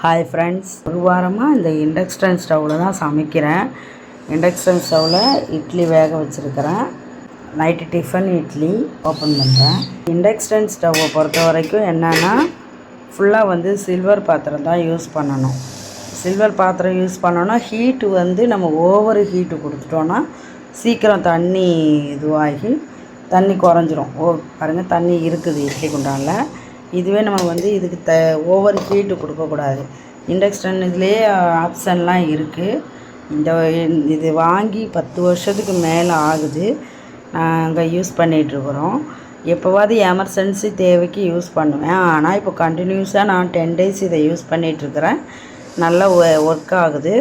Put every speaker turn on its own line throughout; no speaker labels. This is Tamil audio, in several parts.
ஹாய் ஃப்ரெண்ட்ஸ், ஒரு வாரமாக இந்த இண்டக்ஷன் ஸ்டவ்வில் தான் சமைக்கிறேன். இண்டக்ஷன் ஸ்டவ்வில் இட்லி வேக வச்சுருக்கிறேன். நைட்டு டிஃபன் இட்லி ஓப்பன் பண்ணுறேன். இண்டக்ஷன் ஸ்டவ்வை பொறுத்த வரைக்கும் என்னென்னா ஃபுல்லாக சில்வர் பாத்திரம் தான் யூஸ் பண்ணணும். சில்வர் பாத்திரம் யூஸ் பண்ணோன்னா ஹீட்டு நம்ம ஓவர் ஹீட்டு கொடுத்துட்டோன்னா சீக்கிரம் தண்ணி இதுவாகி தண்ணி குறைஞ்சிரும். பாருங்கள், தண்ணி இருக்குது இட்லி குண்டானில். இதுவே நம்ம இதுக்கு ஓவர் ஹீட்டு கொடுக்கக்கூடாது. இண்டக்ஷன் இதுலேயே ஆப்ஷன்லாம் இருக்குது. இது வாங்கி 10 வருஷத்துக்கு மேலே ஆகுது. நாங்கள் யூஸ் பண்ணிகிட்ருக்குறோம். எப்போவாது எமர்ஜென்சி தேவைக்கு யூஸ் பண்ணுவேன். ஆனால் இப்போ கண்டினியூஸாக நான் 10 days இதை யூஸ் பண்ணிகிட்ருக்கிறேன். நல்லா ஒர்க் ஆகுது.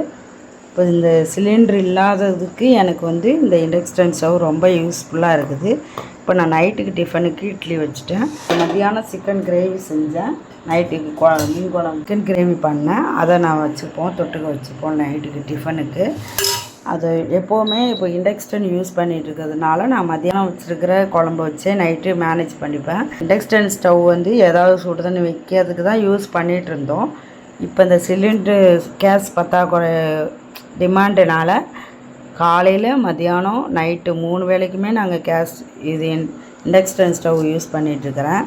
இப்போ இந்த சிலிண்டர் இல்லாததுக்கு எனக்கு இந்த இண்டக்ஷன் ஸ்டவ் ரொம்ப யூஸ்ஃபுல்லாக இருக்குது. இப்போ நான் நைட்டுக்கு டிஃபனுக்கு இட்லி வச்சுட்டேன். மத்தியானம் சிக்கன் கிரேவி செஞ்சேன். நைட்டுக்கு மீன் குழம்பு சிக்கன் கிரேவி பண்ணேன். அதை நான் வச்சுப்போம், தொட்டுக்க வச்சுப்போம் நைட்டுக்கு டிஃபனுக்கு. அது எப்போவுமே இப்போ இண்டக்ஷன் யூஸ் பண்ணிகிட்டு இருக்கிறதுனால நான் மத்தியானம் வச்சுருக்கிற குழம்பு வச்சே நைட்டு மேனேஜ் பண்ணிப்பேன். இண்டக்ஷன் ஸ்டவ் ஏதாவது சுடு தண்ணி வைக்கிறதுக்கு தான் யூஸ் பண்ணிகிட்டு இருந்தோம். இப்போ இந்த சிலிண்டரு கேஸ் பற்றாக்குறை டிமாண்டுனால் காலையில் மத்தியானம் நைட்டு 3 வேளைக்குமே நாங்கள் இது இண்டக்ஷன் ஸ்டவ் யூஸ் பண்ணிகிட்ருக்கிறேன்.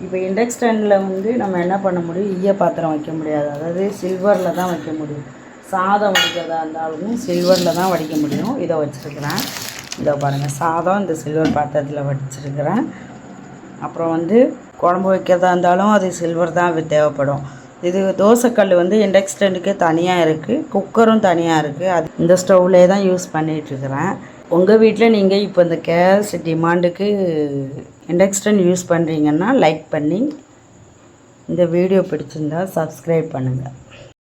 இப்போ இண்டக்ஷனில் நம்ம என்ன பண்ண முடியும், ஈய பாத்திரம் வைக்க முடியாது. அதாவது சில்வரில் தான் வைக்க முடியும். சாதம் வடிக்கிறதா இருந்தாலும் சில்வரில் தான் வடிக்க முடியும். இதை வச்சுருக்கிறேன். இதை பாருங்கள், சாதம் இந்த சில்வர் பாத்திரத்தில் வடிச்சிருக்கிறேன். அப்புறம் குழம்பு வைக்கிறதா இருந்தாலும் அது சில்வர் தான் தேவைப்படும். இது தோசைக்கல் இண்டக்ஷனுக்கு தனியாக இருக்குது, குக்கரும் தனியாக இருக்குது. அது இந்த ஸ்டவ்லே தான் யூஸ் பண்ணிகிட்ருக்கிறேன். உங்கள் வீட்டில் நீங்கள் இப்போ இந்த கேஸ் டிமாண்டுக்கு இண்டக்ஷன் யூஸ் பண்ணுறீங்கன்னா லைக் பண்ணி, இந்த வீடியோ பிடிச்சிருந்தால் சப்ஸ்கிரைப் பண்ணுங்கள்.